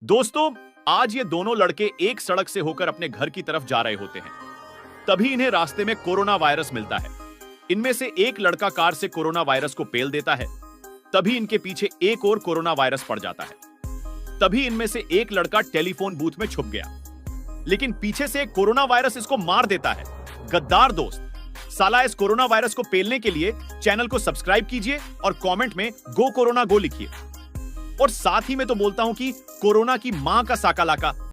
दोस्तों, आज ये दोनों लड़के एक सड़क से होकर अपने घर की तरफ जा रहे होते हैं। तभी इन्हें रास्ते में कोरोना वायरस मिलता है। इनमें से एक लड़का कार से कोरोना वायरस को पेल देता है। तभी इनके पीछे एक और कोरोना वायरस पड़ जाता है। तभी इनमें से एक लड़का टेलीफोन बूथ में छुप गया, लेकिन पीछे से एक कोरोना वायरस इसको मार देता है। गद्दार दोस्त, साला इस कोरोना वायरस को पेलने के लिए चैनल को सब्सक्राइब कीजिए और कमेंट में गो कोरोना गो लिखिए। और साथ ही मैं तो बोलता हूं कि कोरोना की मां का साका लाका